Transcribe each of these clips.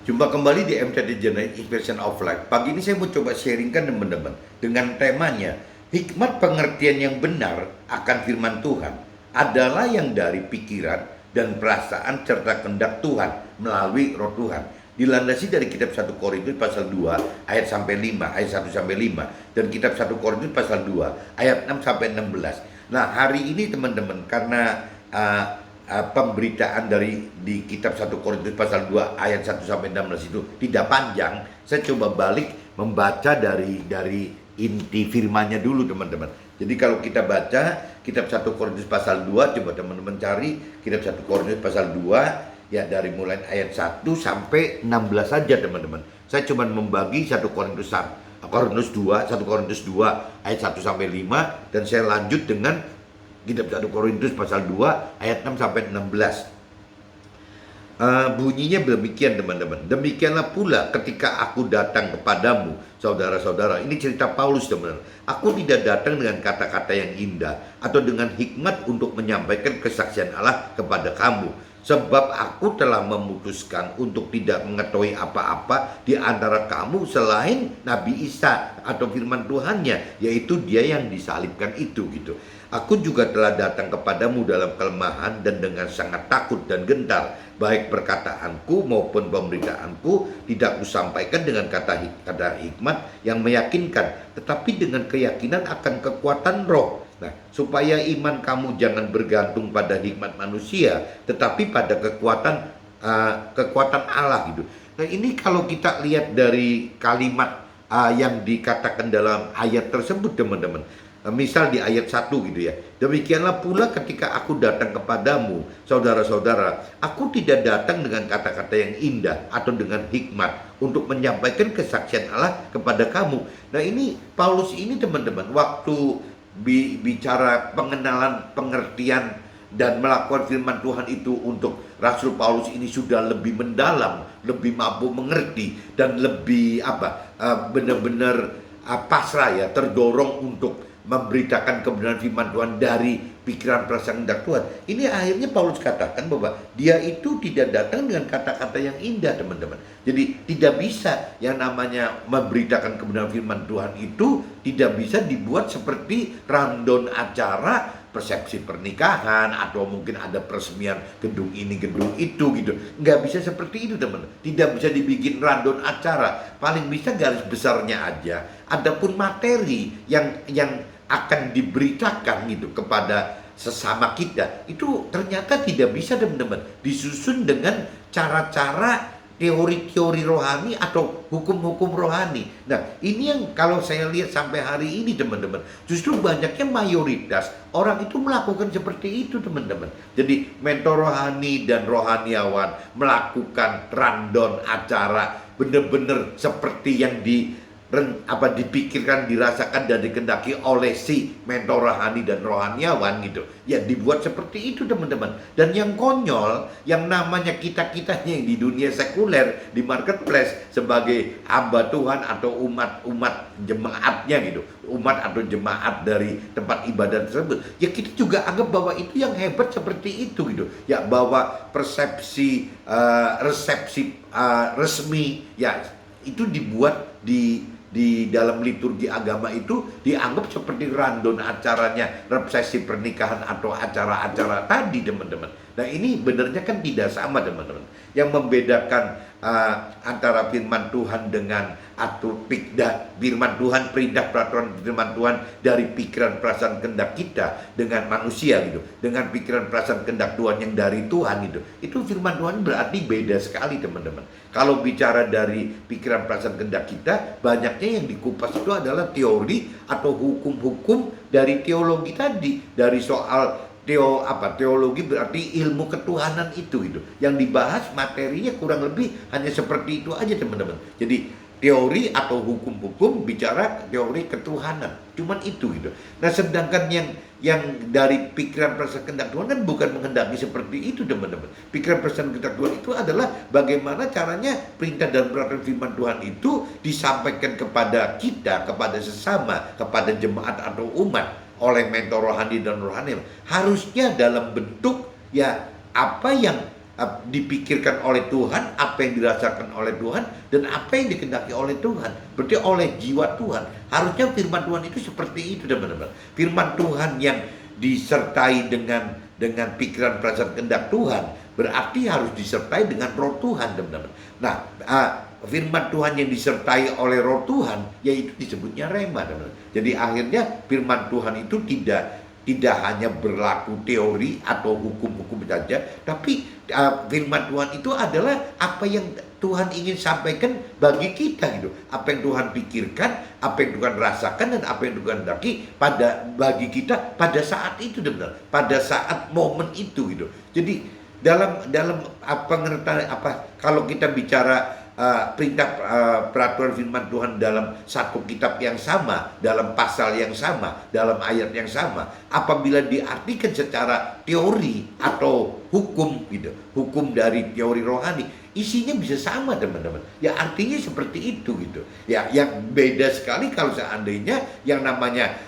Jumpa kembali di MTD Journey Inspiration of Life. Pagi ini saya mau coba sharingkan teman-teman dengan temanya hikmat pengertian yang benar akan firman Tuhan adalah yang dari pikiran dan perasaan serta kehendak Tuhan melalui roh Tuhan. Dilandasi dari kitab 1 Korintus pasal 2 ayat sampai 5, ayat 1 sampai 5 dan kitab 1 Korintus pasal 2 ayat 6 sampai 16. Nah, hari ini teman-teman karena pemberitaan di kitab 1 Korintus pasal 2 ayat 1 sampai 16 itu tidak panjang, saya coba balik membaca dari inti firmannya dulu teman-teman. Jadi kalau kita baca kitab 1 Korintus pasal 2, coba teman-teman cari kitab 1 Korintus pasal 2 ya, dari mulai ayat 1 sampai 16 saja teman-teman. Saya cuma membagi 1 Korintus 2, 1 Korintus 2 ayat 1 sampai 5 dan saya lanjut dengan kitab 1 Korintus pasal 2 ayat 6 sampai 16. Bunyinya demikian teman-teman. Demikianlah pula ketika aku datang kepadamu, saudara-saudara. Ini cerita Paulus teman-teman. Aku tidak datang dengan kata-kata yang indah atau dengan hikmat untuk menyampaikan kesaksian Allah kepada kamu. Sebab aku telah memutuskan untuk tidak mengetahui apa-apa di antara kamu selain Nabi Isa atau firman Tuhannya, yaitu dia yang disalibkan itu gitu. Aku juga telah datang kepadamu dalam kelemahan dan dengan sangat takut dan gentar. Baik perkataanku maupun pemberitaanku tidak kusampaikan dengan kata hikmat yang meyakinkan, tetapi dengan keyakinan akan kekuatan roh. Nah, supaya iman kamu jangan bergantung pada hikmat manusia, tetapi pada kekuatan Allah gitu. Nah, ini kalau kita lihat dari kalimat yang dikatakan dalam ayat tersebut teman-teman. Misal di ayat 1 gitu ya. Demikianlah pula ketika aku datang kepadamu, saudara-saudara, aku tidak datang dengan kata-kata yang indah atau dengan hikmat untuk menyampaikan kesaksian Allah kepada kamu. Nah, ini Paulus ini teman-teman, waktu bicara pengenalan, pengertian dan melakukan firman Tuhan itu untuk Rasul Paulus ini sudah lebih mendalam, lebih mampu mengerti dan lebih benar-benar pasrah ya, terdorong untuk memberitakan kebenaran firman Tuhan dari pikiran perasaan kehendak Tuhan. Ini akhirnya Paulus katakan bahwa dia itu tidak datang dengan kata-kata yang indah teman-teman. Jadi tidak bisa yang namanya memberitakan kebenaran firman Tuhan itu tidak bisa dibuat seperti rundown acara persepsi pernikahan atau mungkin ada peresmian gedung ini gedung itu gitu. Nggak bisa seperti itu teman. Tidak bisa dibikin rundown acara. Paling bisa garis besarnya aja. Adapun materi yang akan diberitakan gitu kepada sesama kita itu ternyata tidak bisa teman-teman disusun dengan cara-cara teori-teori rohani atau hukum-hukum rohani. Nah, ini yang kalau saya lihat sampai hari ini teman-teman, justru banyaknya mayoritas orang itu melakukan seperti itu teman-teman. Jadi mentor rohani dan rohaniawan melakukan rundown acara benar-benar seperti yang dipikirkan, dirasakan dan dikendaki oleh si mentor rohani dan rohaniawan gitu. Ya dibuat seperti itu teman-teman. Dan yang konyol, yang namanya kita-kitanya yang di dunia sekuler, di marketplace sebagai hamba Tuhan atau umat jemaatnya gitu, umat atau jemaat dari tempat ibadah tersebut, ya kita juga anggap bahwa itu yang hebat seperti itu gitu. Ya bahwa persepsi resmi ya itu dibuat di dalam liturgi agama itu dianggap seperti rundown acaranya resepsi pernikahan atau acara-acara tadi teman-teman. Nah, ini benarnya kan tidak sama teman-teman. Yang membedakan antara firman Tuhan dengan firman Tuhan, perintah peraturan firman Tuhan dari pikiran perasaan kehendak kita dengan manusia gitu, dengan pikiran perasaan kehendak Tuhan yang dari Tuhan gitu. Itu firman Tuhan berarti beda sekali teman-teman. Kalau bicara dari pikiran perasaan kehendak kita, banyaknya yang dikupas itu adalah teori atau hukum-hukum dari teologi tadi, dari soal teologi berarti ilmu ketuhanan itu gitu. Yang dibahas materinya kurang lebih hanya seperti itu aja teman-teman. Jadi teori atau hukum-hukum bicara teori ketuhanan, cuman itu gitu. Nah, sedangkan yang dari pikiran perasaan kehendak Tuhan kan bukan menghendaki seperti itu teman-teman. Pikiran perasaan kehendak Tuhan itu adalah bagaimana caranya perintah dan peraturan firman Tuhan itu disampaikan kepada kita, kepada sesama, kepada jemaat atau umat oleh mentor rohani dan rohani, harusnya dalam bentuk ya apa yang dipikirkan oleh Tuhan, apa yang dirasakan oleh Tuhan, dan apa yang dikehendaki oleh Tuhan. Berarti oleh jiwa Tuhan. Harusnya firman Tuhan itu seperti itu, teman-teman. Firman Tuhan yang disertai dengan pikiran perasaan kehendak Tuhan berarti harus disertai dengan roh Tuhan, teman-teman. Nah, firman Tuhan yang disertai oleh roh Tuhan, yaitu disebutnya rema, teman-teman. Jadi akhirnya firman Tuhan itu tidak hanya berlaku teori atau hukum-hukum saja, tapi firman Tuhan itu adalah apa yang Tuhan ingin sampaikan bagi kita gitu. Apa yang Tuhan pikirkan, apa yang Tuhan rasakan, dan apa yang Tuhan hendaki bagi kita pada saat itu, benar. Pada saat momen itu gitu. Jadi dalam pengertian kalau kita bicara perintah peraturan firman Tuhan dalam satu kitab yang sama, dalam pasal yang sama, dalam ayat yang sama, apabila diartikan secara teori atau hukum gitu, hukum dari teori rohani, isinya bisa sama, teman-teman. Ya artinya seperti itu gitu. Ya yang beda sekali kalau seandainya yang namanya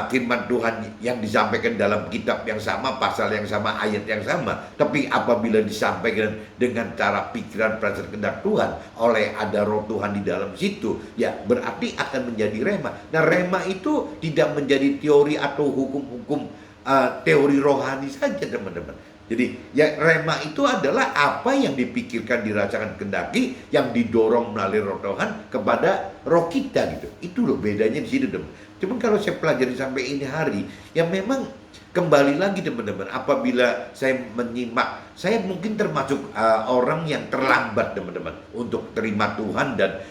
firman Tuhan yang disampaikan dalam kitab yang sama, pasal yang sama, ayat yang sama, tapi apabila disampaikan dengan cara pikiran perasaan kehendak Tuhan oleh ada roh Tuhan di dalam situ, ya berarti akan menjadi rema. Nah, rema itu tidak menjadi teori atau hukum-hukum teori rohani saja, teman-teman. Jadi ya rema itu adalah apa yang dipikirkan, dirasakan, kehendaki, yang didorong melalui roh Tuhan kepada roh kita gitu. Itu loh bedanya di situ, teman. Cuman kalau saya pelajari sampai ini hari, ya memang kembali lagi, teman-teman. Apabila saya menyimak, saya mungkin termasuk orang yang terlambat, teman-teman, untuk terima Tuhan dan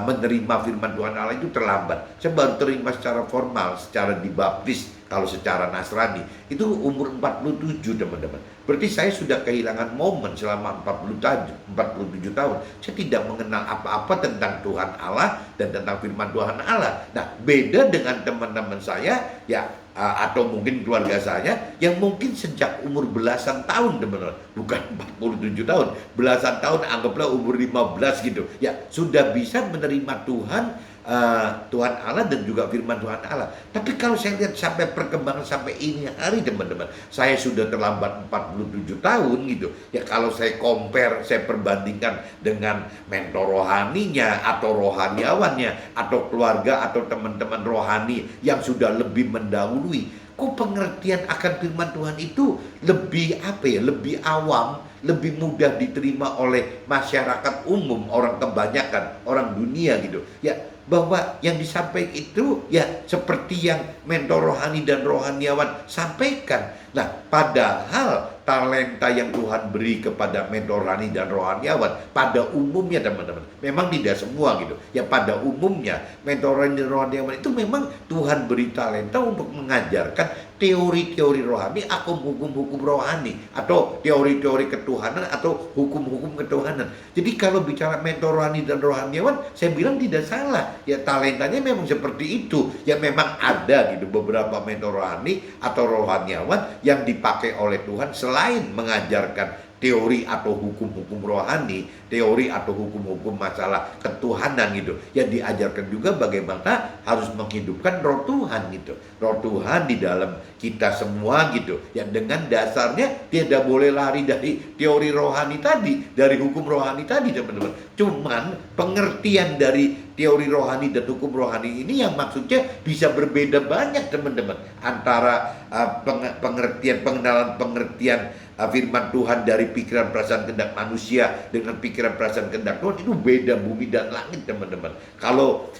menerima firman Tuhan Allah itu terlambat. Saya baru terima secara formal, secara dibaptis, kalau secara Nasrani itu umur 47, teman-teman. Berarti saya sudah kehilangan momen selama 47 tahun. Saya tidak mengenal apa-apa tentang Tuhan Allah dan tentang firman Tuhan Allah. Nah, beda dengan teman-teman saya ya, atau mungkin keluarga saya yang mungkin sejak umur belasan tahun, teman-teman, bukan 47 tahun, belasan tahun, anggaplah umur 15 gitu ya, sudah bisa menerima Tuhan Allah dan juga firman Tuhan Allah. Tapi kalau saya lihat sampai perkembangan sampai ini hari, teman-teman, saya sudah terlambat 47 tahun gitu ya. Kalau saya compare, saya perbandingkan dengan mentor rohaninya atau rohaniawannya atau keluarga atau teman-teman rohani yang sudah lebih mendahului, kok pengertian akan firman Tuhan itu lebih lebih awam, lebih mudah diterima oleh masyarakat umum, orang kebanyakan, orang dunia gitu ya, bahwa yang disampaikan itu ya seperti yang mentor rohani dan rohaniawan sampaikan. Nah, padahal talenta yang Tuhan beri kepada mentor rohani dan rohaniawan pada umumnya, teman-teman, memang tidak semua gitu ya, pada umumnya mentor rohani dan rohaniawan itu memang Tuhan beri talenta untuk mengajarkan teori-teori rohani atau hukum-hukum rohani atau teori-teori ketuhanan atau hukum-hukum ketuhanan. Jadi kalau bicara mentor rohani dan rohaniawan, saya bilang tidak salah. Ya talentanya memang seperti itu. Ya memang ada gitu beberapa mentor rohani atau rohaniawan yang dipakai oleh Tuhan selain mengajarkan teori atau hukum-hukum rohani, teori atau hukum-hukum masalah ketuhanan gitu. Yang diajarkan juga bagaimana harus menghidupkan roh Tuhan gitu. Roh Tuhan di dalam kita semua gitu. Yang dengan dasarnya tidak boleh lari dari teori rohani tadi, dari hukum rohani tadi, teman-teman. Cuman pengertian dari teori rohani dan hukum rohani ini yang maksudnya bisa berbeda banyak, teman-teman. Antara pengenalan pengertian firman Tuhan dari pikiran perasaan kehendak manusia dengan pikiran perasaan kehendak Tuhan itu beda bumi dan langit, teman-teman. Kalau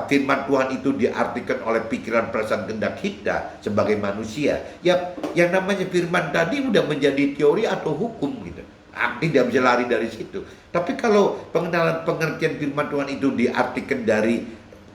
firman Tuhan itu diartikan oleh pikiran perasaan kehendak kita sebagai manusia, ya yang namanya firman tadi udah menjadi teori atau hukum gitu. Tidak bisa lari dari situ. Tapi kalau pengenalan pengertian firman Tuhan itu diartikan dari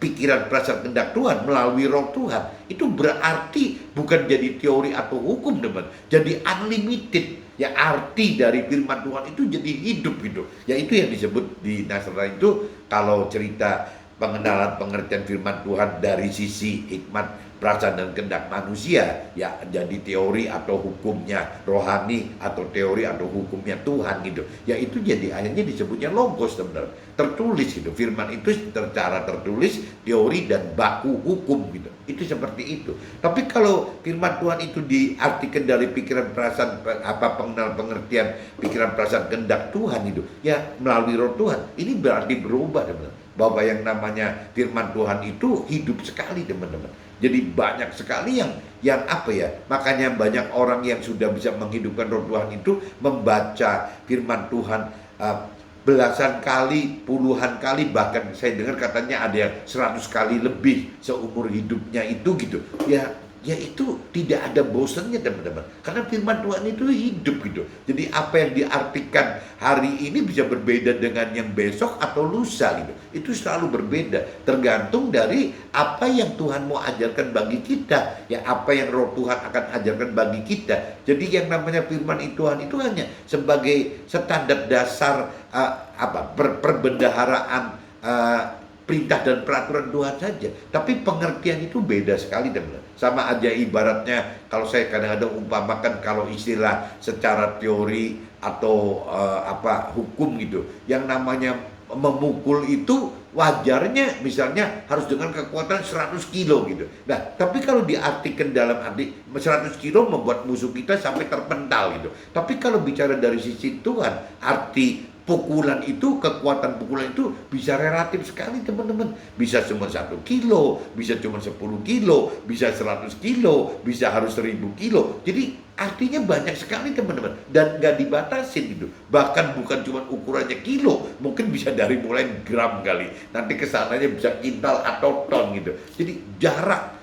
pikiran perasaan kehendak Tuhan melalui roh Tuhan, itu berarti bukan jadi teori atau hukum, teman, jadi unlimited. Ya arti dari firman Tuhan itu jadi hidup gitu. Ya itu yang disebut di Nasrani itu, kalau cerita pengenalan pengertian firman Tuhan dari sisi hikmat perasaan dan kehendak manusia, ya jadi teori atau hukumnya rohani atau teori atau hukumnya Tuhan gitu. Ya itu jadi akhirnya disebutnya logos, teman-teman. Tertulis gitu. Firman itu secara tertulis, teori dan baku hukum gitu. Itu seperti itu. Tapi kalau firman Tuhan itu diartikan dari pikiran perasaan pengenal pengertian pikiran perasaan kehendak Tuhan itu, ya melalui roh Tuhan, ini berarti berubah, teman-teman. Bahwa yang namanya firman Tuhan itu hidup sekali, teman-teman. Jadi banyak sekali yang apa ya, makanya banyak orang yang sudah bisa menghidupkan roh Tuhan itu membaca firman Tuhan belasan kali, puluhan kali, bahkan saya dengar katanya ada yang 100 kali lebih seumur hidupnya itu gitu. Ya itu tidak ada bosannya, teman-teman. Karena firman Tuhan itu hidup gitu. Jadi apa yang diartikan hari ini bisa berbeda dengan yang besok atau lusa gitu. Itu selalu berbeda. Tergantung dari apa yang Tuhan mau ajarkan bagi kita. Ya apa yang roh Tuhan akan ajarkan bagi kita. Jadi yang namanya firman Tuhan itu hanya sebagai standar dasar perbendaharaan perintah dan peraturan Tuhan saja. Tapi pengertian itu beda sekali, teman-teman. Sama aja ibaratnya kalau saya kadang-kadang umpamakan kalau istilah secara teori atau hukum gitu, yang namanya memukul itu wajarnya misalnya harus dengan kekuatan 100 kilo gitu. Nah, tapi kalau diartikan dalam arti 100 kilo membuat musuh kita sampai terpental gitu. Tapi kalau bicara dari sisi Tuhan, arti pukulan itu, kekuatan pukulan itu bisa relatif sekali, teman-teman. Bisa cuma 1 kilo, bisa cuma 10 kilo, bisa 100 kilo, bisa harus 1000 kilo. Jadi artinya banyak sekali, teman-teman. Dan nggak dibatasin gitu. Bahkan bukan cuma ukurannya kilo, mungkin bisa dari mulai gram kali. Nanti kesananya bisa kintal atau ton gitu. Jadi jarak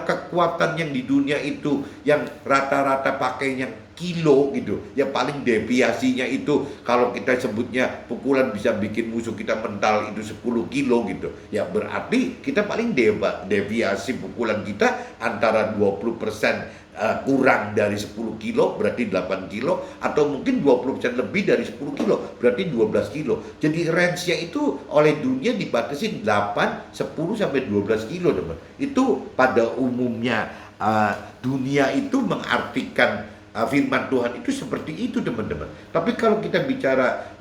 kekuatan yang di dunia itu yang rata-rata pakainya kilo gitu, ya paling deviasinya itu kalau kita sebutnya pukulan bisa bikin musuh kita mental itu 10 kilo gitu, ya berarti kita paling deviasi pukulan kita antara 20% kurang dari 10 kilo berarti 8 kilo, atau mungkin 20% lebih dari 10 kilo berarti 12 kilo. Jadi range-nya itu oleh dunia dibatasi 8, 10 sampai 12 kilo, teman. Itu pada umumnya dunia itu mengartikan firman Tuhan itu seperti itu, teman-teman. Tapi kalau kita bicara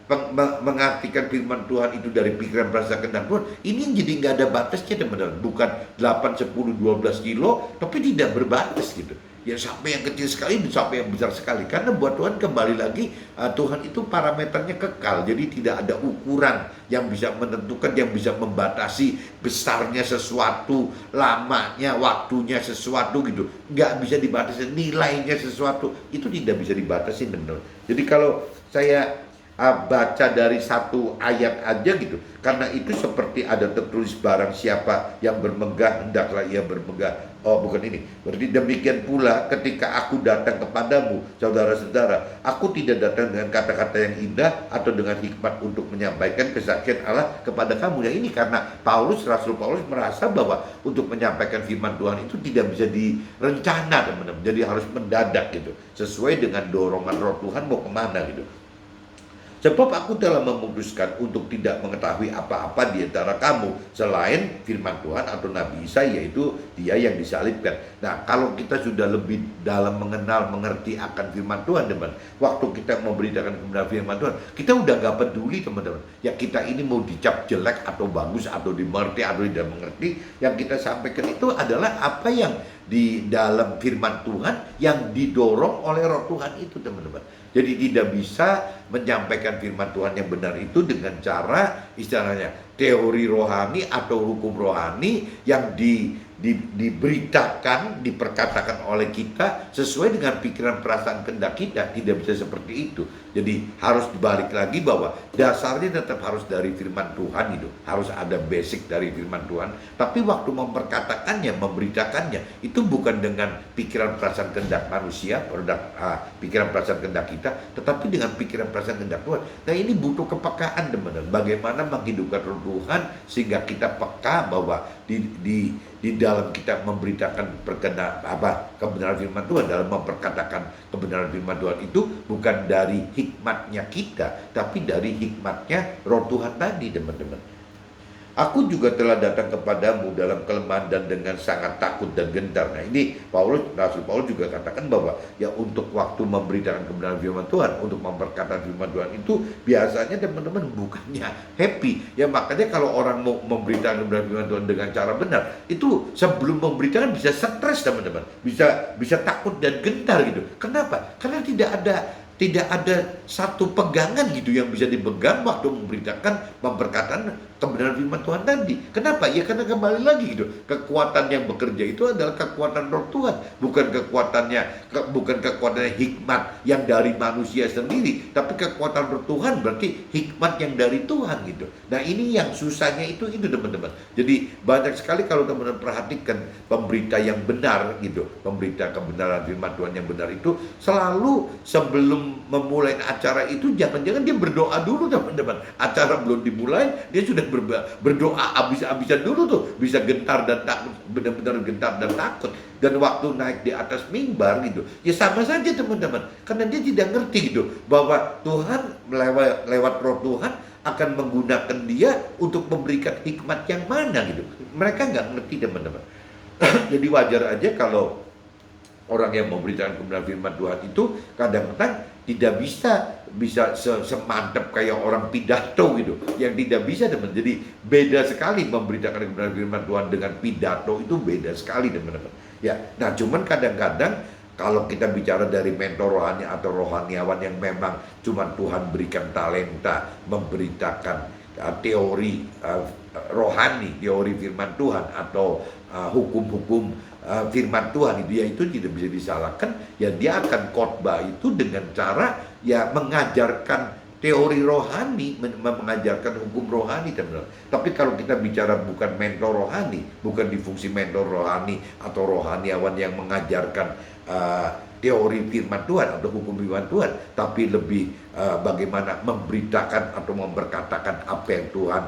mengartikan firman Tuhan itu dari pikiran perasaan kehendak Tuhan, ini jadi nggak ada batasnya, teman-teman. Bukan 8, 10, 12 kilo, tapi tidak berbatas gitu. Ya sampai yang kecil sekali sampai yang besar sekali. Karena buat Tuhan kembali lagi Tuhan itu parameternya kekal. Jadi tidak ada ukuran yang bisa menentukan, yang bisa membatasi besarnya sesuatu, lamanya, waktunya sesuatu gitu. Nggak bisa dibatasi, nilainya sesuatu itu tidak bisa dibatasi, teman-teman. Jadi kalau saya baca dari satu ayat aja gitu, karena itu seperti ada tertulis barang siapa yang bermegah hendaklah ia bermegah. Oh bukan ini, berarti demikian pula ketika aku datang kepadamu saudara-saudara, aku tidak datang dengan kata-kata yang indah atau dengan hikmat untuk menyampaikan kesaksian Allah kepada kamu. Ya ini karena Rasul Paulus merasa bahwa untuk menyampaikan firman Tuhan itu tidak bisa direncana, teman-teman. Jadi harus mendadak gitu, sesuai dengan dorongan roh Tuhan mau kemana gitu. Sebab aku telah memutuskan untuk tidak mengetahui apa-apa di antara kamu selain firman Tuhan atau Nabi Isa, yaitu dia yang disalibkan. Nah, kalau kita sudah lebih dalam mengenal, mengerti akan firman Tuhan, teman, waktu kita memberitakan kebenaran firman Tuhan, kita udah gak peduli, teman-teman. Ya kita ini mau dicap jelek atau bagus atau dimengerti atau tidak mengerti, yang kita sampaikan itu adalah apa yang di dalam firman Tuhan yang didorong oleh roh Tuhan itu, teman-teman. Jadi tidak bisa menyampaikan firman Tuhan yang benar itu dengan cara istilahnya teori rohani atau hukum rohani yang diberitakan, diperkatakan oleh kita sesuai dengan pikiran perasaan kehendak kita. Tidak bisa seperti itu. Jadi harus dibalik lagi bahwa dasarnya tetap harus dari firman Tuhan itu. Harus ada basic dari firman Tuhan. Tapi waktu memperkatakannya, memberitakannya, itu bukan dengan pikiran perasaan kehendak manusia, pikiran perasaan kehendak kita, tetapi dengan pikiran perasaan kehendak Tuhan. Nah ini butuh kepekaan, teman-teman. Bagaimana menghidupkan roh Tuhan sehingga kita peka bahwa di dalam kita memberitakan kebenaran firman Tuhan, dalam memperkatakan kebenaran firman Tuhan itu bukan dari hikmatnya kita, tapi dari hikmatnya roh Tuhan tadi, teman-teman. Aku juga telah datang kepadamu dalam kelemahan dan dengan sangat takut dan gentar. Nah ini Rasul Paulus juga katakan bahwa ya untuk waktu memberitakan kebenaran firman Tuhan, untuk memperkatakan firman Tuhan itu biasanya teman-teman bukannya happy. Ya makanya kalau orang mau memberitakan kebenaran firman Tuhan dengan cara benar, itu sebelum memberitakan bisa stres teman-teman, bisa takut dan gentar gitu. Kenapa? Karena tidak ada satu pegangan gitu yang bisa dipegang waktu memberkatakan kebenaran firman Tuhan tadi. Kenapa? Ya karena kembali lagi gitu. Kekuatan yang bekerja itu adalah kekuatan Roh Tuhan, bukan kekuatan hikmat yang dari manusia sendiri, tapi kekuatan Roh Tuhan berarti hikmat yang dari Tuhan gitu. Nah, ini yang susahnya itu teman-teman. Jadi banyak sekali kalau teman-teman perhatikan pemberita yang benar gitu, pemberita kebenaran firman Tuhan yang benar itu selalu sebelum memulai acara itu jangan-jangan dia berdoa dulu teman-teman. Acara belum dimulai dia sudah berdoa habis-habisan dulu tuh, bisa gentar dan takut, benar-benar gentar dan takut. Dan waktu naik di atas mimbar gitu, ya sama saja teman-teman, karena dia tidak ngerti gitu bahwa Tuhan lewat Roh Tuhan akan menggunakan dia untuk memberikan hikmat yang mana gitu. Mereka nggak ngerti teman-teman. Jadi wajar aja kalau orang yang memberitakan kebenaran firman Tuhan itu kadang-kadang tidak bisa semantap kayak orang pidato gitu, yang tidak bisa teman. Jadi beda sekali memberitakan kebenaran firman Tuhan dengan pidato, itu beda sekali teman-teman. Ya, nah cuman kadang-kadang kalau kita bicara dari mentor rohani atau rohaniawan yang memang cuman Tuhan berikan talenta memberitakan teori rohani, teori firman Tuhan atau hukum-hukum firman Tuhan itu, ya itu tidak bisa disalahkan. Ya dia akan khotbah itu dengan cara ya mengajarkan teori rohani, mengajarkan hukum rohani teman-teman. Tapi kalau kita bicara bukan mentor rohani, bukan di fungsi mentor rohani atau rohaniawan yang mengajarkan teori firman Tuhan atau hukum firman Tuhan, tapi lebih bagaimana memberitakan atau memberkatakan apa yang Tuhan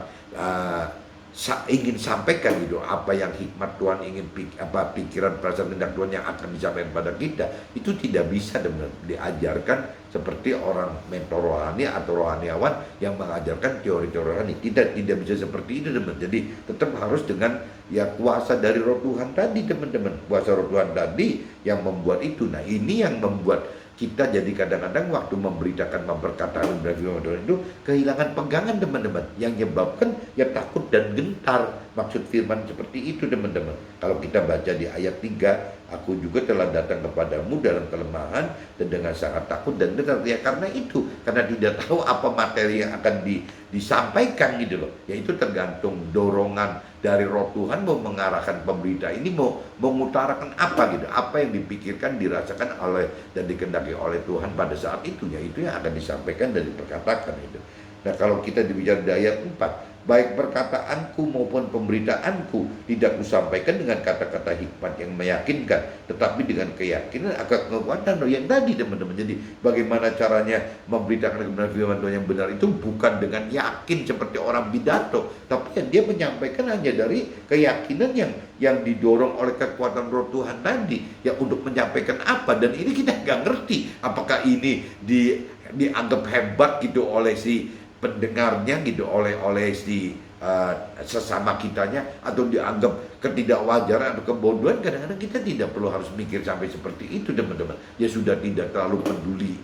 ingin sampaikan gitu, apa yang hikmat Tuhan ingin pikiran perasaan kehendak Tuhan yang akan disampaikan pada kita, itu tidak bisa diajarkan seperti orang mentor rohani atau rohaniawan yang mengajarkan teori-teori rohani. Tidak bisa seperti itu teman. Jadi tetap harus dengan ya kuasa dari Roh Tuhan tadi teman-teman, kuasa Roh Tuhan tadi yang membuat itu. Nah ini yang membuat kita jadi kadang-kadang waktu memberkatakan dari firman Tuhan itu kehilangan pegangan teman-teman, yang menyebabkan ya takut dan gentar. Maksud firman seperti itu teman-teman. Kalau kita baca di ayat 3, aku juga telah datang kepadamu dalam kelemahan dan dengan sangat takut dan gentar. Ya karena itu, karena tidak tahu apa materi yang akan disampaikan gitu loh. Ya itu tergantung dorongan dari Roh Tuhan mau mengarahkan pemberita ini mau mengutarakan apa gitu, apa yang dipikirkan, dirasakan oleh dan dikehendaki oleh Tuhan pada saat itu, ya itu yang akan disampaikan dan diperkatakan itu. Nah kalau kita dibicara di ayat 4, baik perkataanku maupun pemberitaanku tidak kusampaikan dengan kata-kata hikmat yang meyakinkan, tetapi dengan keyakinan akan kekuatan yang tadi teman-teman. Jadi bagaimana caranya memberitakan kebenaran firman Tuhan yang benar itu bukan dengan yakin seperti orang pidato, tapi yang dia menyampaikan hanya dari keyakinan yang didorong oleh kekuatan Roh Tuhan tadi, ya untuk menyampaikan apa. Dan ini kita nggak ngerti apakah ini dianggap hebat gitu oleh si pendengarnya gitu, oleh si sesama kitanya, atau dianggap ketidakwajaran atau kebodohan. Kadang-kadang kita tidak perlu harus mikir sampai seperti itu teman-teman. Ya sudah tidak terlalu peduli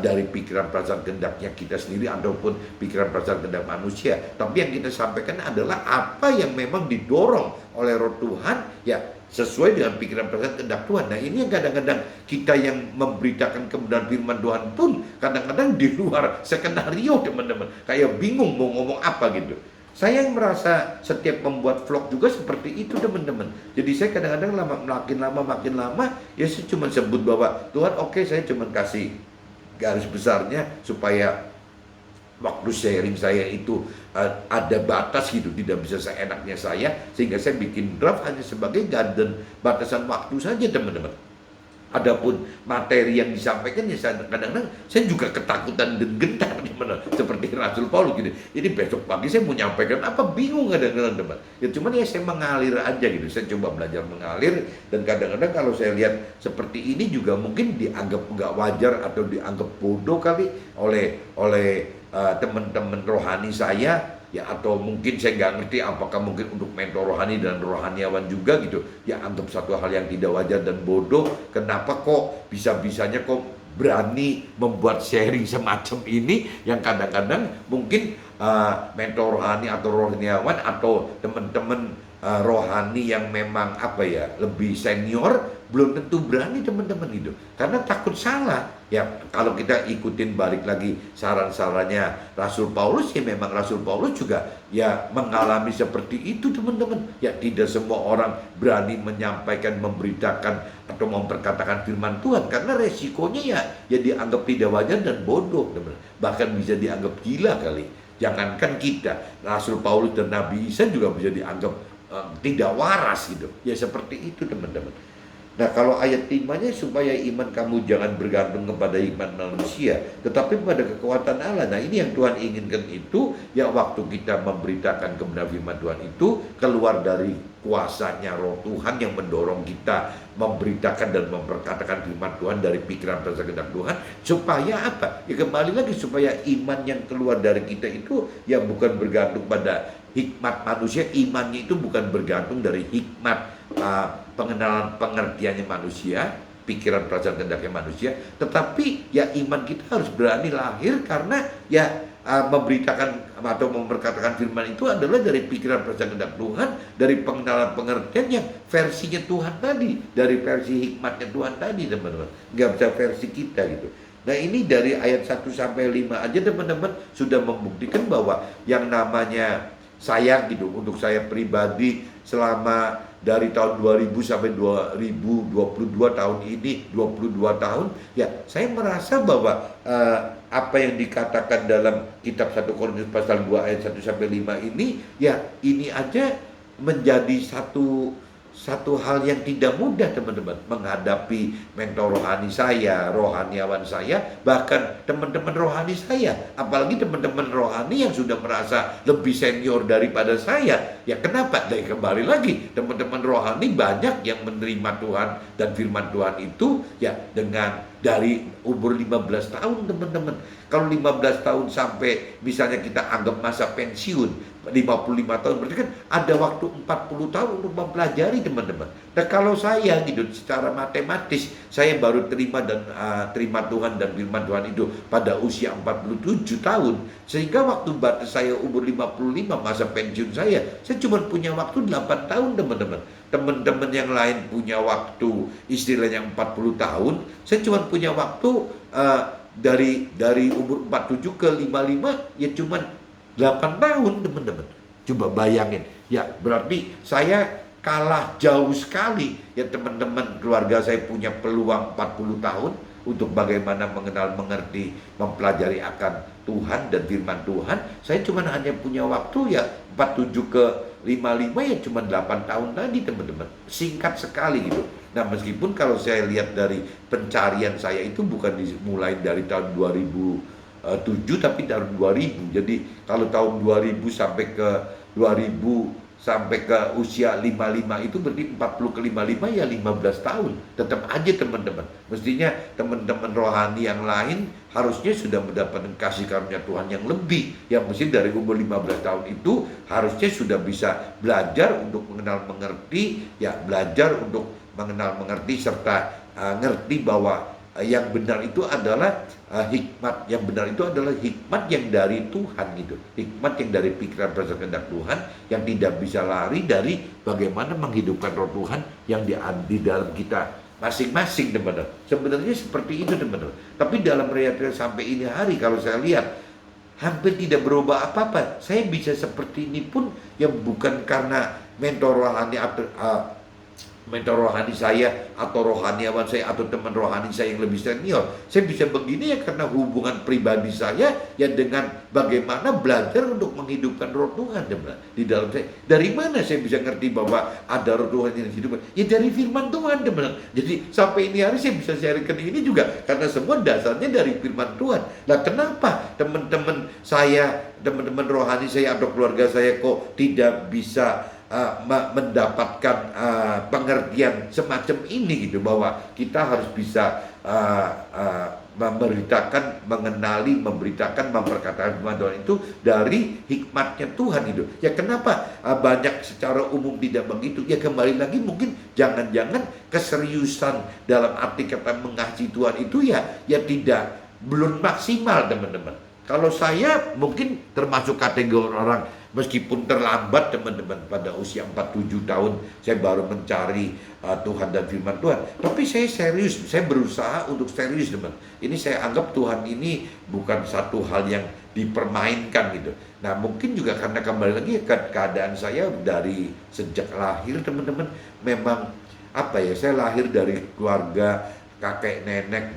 dari pikiran perasaan kehendaknya kita sendiri ataupun pikiran perasaan kehendak manusia. Tapi yang kita sampaikan adalah apa yang memang didorong oleh Roh Tuhan, ya sesuai dengan pikiran perasaan kehendak Tuhan. Nah ini yang kadang-kadang kita yang memberitakan kebenaran firman Tuhan pun kadang-kadang di luar skenario teman-teman, kayak bingung mau ngomong apa gitu. Saya yang merasa setiap membuat vlog juga seperti itu teman-teman. Jadi saya kadang-kadang makin lama ya saya cuma sebut bahwa Tuhan oke, saya cuma kasih garis besarnya supaya waktu sharing saya itu ada batas gitu, tidak bisa seenaknya saya, sehingga saya bikin draft hanya sebagai garden batasan waktu saja teman-teman. Adapun materi yang disampaikan ya kadang-kadang saya juga ketakutan dan gentar gimana seperti Rasul Paulus gitu. Jadi besok pagi saya mau nyampaikan apa bingung kadang-kadang teman. Ya cuman ya saya mengalir aja gitu. Saya coba belajar mengalir, dan kadang-kadang kalau saya lihat seperti ini juga mungkin dianggap nggak wajar atau dianggap bodoh kali oleh teman-teman rohani saya, ya, atau mungkin saya nggak ngerti apakah mungkin untuk mentor rohani dan rohaniawan juga gitu, ya, anggap satu hal yang tidak wajar dan bodoh. Kenapa kok bisa-bisanya kok berani membuat sharing semacam ini, yang kadang-kadang mungkin mentor rohani atau rohaniawan atau teman-teman rohani yang memang apa ya, lebih senior, belum tentu berani teman-teman itu, karena takut salah. Ya, kalau kita ikutin balik lagi saran-sarannya Rasul Paulus, ya memang Rasul Paulus juga ya mengalami seperti itu teman-teman. Ya, tidak semua orang berani menyampaikan, memberitakan atau memperkatakan firman Tuhan, karena resikonya ya dianggap tidak wajar dan bodoh teman-teman. Bahkan bisa dianggap gila kali. Jangankan kita, Rasul Paulus dan Nabi Isa juga bisa dianggap tidak waras gitu. Ya seperti itu teman-teman. Nah, kalau ayat 5-nya, supaya iman kamu jangan bergantung kepada iman manusia, tetapi pada kekuatan Allah. Nah, ini yang Tuhan inginkan itu, ya, waktu kita memberitakan kebenaran firman Tuhan itu keluar dari kuasanya Roh Tuhan yang mendorong kita memberitakan dan memperkatakan firman Tuhan dari pikiran perasaan kehendak Tuhan, supaya apa? Ya kembali lagi, supaya iman yang keluar dari kita itu ya bukan bergantung pada hikmat manusia. Imannya itu bukan bergantung dari hikmat pengenalan pengertiannya manusia, pikiran perasaan kehendaknya manusia, tetapi ya iman kita harus berani lahir karena ya memberitakan atau memperkatakan firman itu adalah dari pikiran perasaan kehendak Tuhan, dari pengenalan pengertian yang versinya Tuhan tadi, dari versi hikmatnya Tuhan tadi teman-teman, nggak bisa versi kita gitu. Nah, ini dari ayat 1 sampai 5 aja teman-teman sudah membuktikan bahwa yang namanya saya gitu, untuk saya pribadi selama dari tahun 2000 sampai 2022 tahun ini, 22 tahun, ya saya merasa bahwa apa yang dikatakan dalam kitab 1 Korintus pasal 2 ayat 1 sampai 5 ini, ya ini aja menjadi satu hal yang tidak mudah teman-teman, menghadapi mentor rohani saya, rohaniawan saya, bahkan teman-teman rohani saya, apalagi teman-teman rohani yang sudah merasa lebih senior daripada saya. Ya kenapa? Dan kembali lagi, teman-teman rohani banyak yang menerima Tuhan dan firman Tuhan itu ya dengan dari umur 15 tahun teman-teman. Kalau 15 tahun sampai misalnya kita anggap masa pensiun 55 tahun, berarti kan ada waktu 40 tahun untuk mempelajari teman-teman. Nah, kalau saya gitu secara matematis, saya baru terima Tuhan dan firman Tuhan itu pada usia 47 tahun, sehingga waktu batas saya umur 55, masa pensiun saya cuma punya waktu 8 tahun teman-teman. Teman-teman yang lain punya waktu istilahnya 40 tahun, saya cuma punya waktu dari umur 47 ke 55 ya cuma 8 tahun teman-teman. Coba bayangin, ya berarti saya kalah jauh sekali. Ya teman-teman, keluarga saya punya peluang 40 tahun untuk bagaimana mengenal, mengerti, mempelajari akan Tuhan dan firman Tuhan. Saya cuma hanya punya waktu ya 47 ke 55 ya cuma 8 tahun tadi teman-teman. Singkat sekali gitu. Nah, meskipun kalau saya lihat dari pencarian saya itu bukan dimulai dari tahun 2007 tapi tahun 2000. Jadi kalau tahun 2000 sampai ke 2000 sampai ke usia 55 itu berarti 40 ke 55 ya 15 tahun. Tetap aja teman-teman, mestinya teman-teman rohani yang lain harusnya sudah mendapatkan kasih karunia Tuhan yang lebih. Yang mesti dari umur 15 tahun itu harusnya sudah bisa belajar untuk mengenal mengerti, ya belajar untuk mengenal mengerti serta ngerti bahwa yang benar itu adalah hikmat, yang benar itu adalah hikmat yang dari Tuhan gitu, hikmat yang dari pikiran perasaan kehendak Tuhan, yang tidak bisa lari dari bagaimana menghidupkan Roh Tuhan yang di dalam kita masing-masing teman-teman. Sebenarnya seperti itu teman-teman. Tapi dalam realita sampai ini hari kalau saya lihat hampir tidak berubah apa-apa. Saya bisa seperti ini pun yang bukan karena mentor rohani atau mentor rohani saya atau rohaniawan saya atau teman rohani saya yang lebih senior. Saya bisa begini ya karena hubungan pribadi saya ya dengan bagaimana belajar untuk menghidupkan Roh Tuhan di dalam saya. Dari mana saya bisa ngerti bahwa ada Roh Tuhan yang hidup? Ya dari firman Tuhan teman. Jadi sampai ini hari saya bisa sharingkan ini juga karena semua dasarnya dari firman Tuhan. Nah, kenapa teman-teman saya, teman-teman rohani saya atau keluarga saya kok tidak bisa mendapatkan pengertian semacam ini gitu, bahwa kita harus bisa memberitakan, mengenali, memberitakan, memperkatakan firman Tuhan itu dari hikmatnya Tuhan itu. Ya kenapa banyak secara umum tidak begitu? Ya kembali lagi mungkin jangan-jangan keseriusan dalam arti kata mengasihi Tuhan itu ya belum maksimal teman-teman. Kalau saya mungkin termasuk kategori orang meskipun terlambat teman-teman, pada usia 47 tahun saya baru mencari Tuhan dan firman Tuhan. Tapi saya serius, saya berusaha untuk serius teman. Ini saya anggap Tuhan ini bukan satu hal yang dipermainkan gitu. Nah mungkin juga karena kembali lagi keadaan saya dari sejak lahir teman-teman, memang saya lahir dari keluarga kakek nenek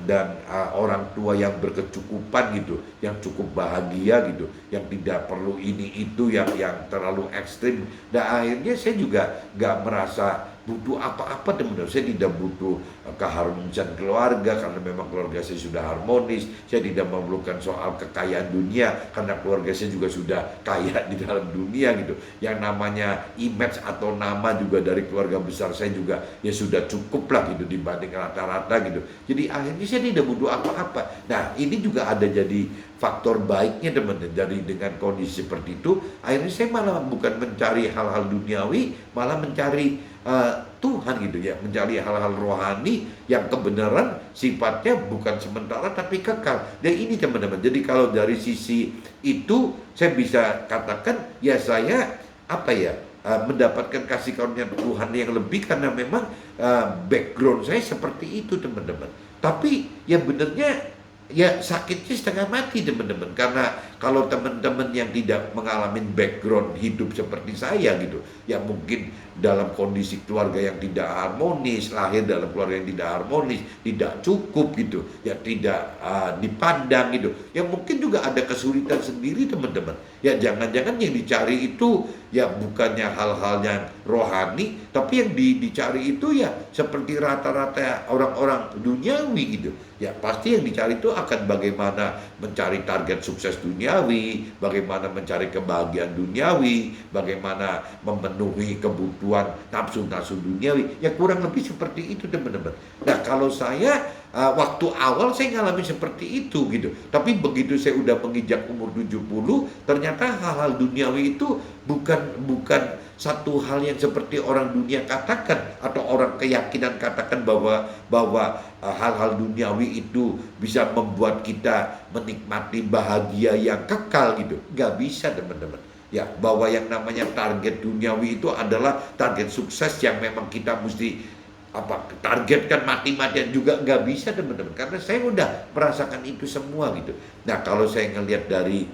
dan orang tua yang berkecukupan gitu, yang cukup bahagia gitu, yang tidak perlu ini itu yang terlalu ekstrim. Dan akhirnya saya juga nggak merasa butuh apa-apa teman-teman. Saya tidak butuh keharmonisan keluarga karena memang keluarga saya sudah harmonis. Saya tidak memerlukan soal kekayaan dunia karena keluarga saya juga sudah kaya di dalam dunia gitu. Yang namanya image atau nama juga dari keluarga besar saya juga ya sudah cukup lah gitu dibanding rata-rata gitu. Jadi akhirnya saya tidak butuh apa-apa. Nah ini juga ada jadi faktor baiknya teman-teman. Dari dengan kondisi seperti itu, akhirnya saya malah bukan mencari hal-hal duniawi, malah mencari Tuhan gitu ya, mencari hal-hal rohani yang kebenaran sifatnya bukan sementara tapi kekal. Dan ini teman-teman, jadi kalau dari sisi itu saya bisa katakan ya saya mendapatkan kasih karunia Tuhan yang lebih karena memang background saya seperti itu teman-teman. Tapi ya benernya ya sakitnya setengah mati teman-teman, karena kalau teman-teman yang tidak mengalami background hidup seperti saya gitu, ya mungkin dalam kondisi keluarga yang tidak harmonis, lahir dalam keluarga yang tidak harmonis, tidak cukup gitu, ya tidak dipandang gitu, ya mungkin juga ada kesulitan sendiri teman-teman. Ya jangan-jangan yang dicari itu ya bukannya hal-hal yang rohani, tapi yang dicari itu ya seperti rata-rata orang-orang duniawi gitu. Ya pasti yang dicari itu akan bagaimana mencari target sukses duniawi, bagaimana mencari kebahagiaan duniawi, bagaimana memenuhi kebutuhan nafsu-nafsu duniawi. Ya kurang lebih seperti itu teman-teman. Nah kalau saya waktu awal saya ngalamin seperti itu gitu. Tapi begitu saya udah menginjak umur 70, ternyata hal-hal duniawi itu bukan satu hal yang seperti orang dunia katakan atau orang keyakinan katakan bahwa hal-hal duniawi itu bisa membuat kita menikmati bahagia yang kekal gitu. Nggak bisa teman-teman. Ya, bahwa yang namanya target duniawi itu adalah target sukses yang memang kita mesti targetkan mati-matian juga nggak bisa teman-teman, karena saya udah merasakan itu semua gitu. Nah kalau saya ngelihat dari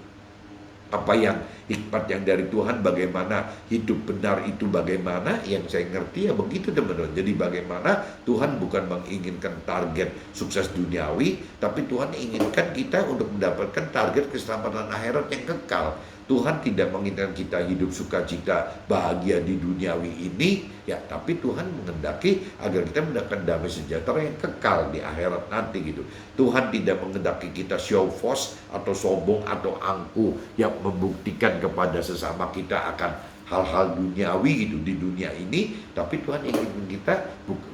apa yang hikmat yang dari Tuhan, bagaimana hidup benar itu bagaimana, yang saya ngerti ya begitu teman-teman. Jadi bagaimana Tuhan bukan menginginkan target sukses duniawi, tapi Tuhan inginkan kita untuk mendapatkan target keselamatan akhirat yang kekal. Tuhan tidak menginginkan kita hidup sukacita bahagia di duniawi ini ya, tapi Tuhan menghendaki agar kita mendapatkan damai sejahtera yang kekal di akhirat nanti gitu. Tuhan tidak menghendaki kita show force atau sombong atau angkuh yang membuktikan kepada sesama kita akan hal-hal duniawi gitu di dunia ini, tapi Tuhan ingin kita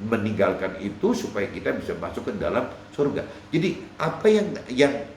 meninggalkan itu supaya kita bisa masuk ke dalam surga. Jadi apa yang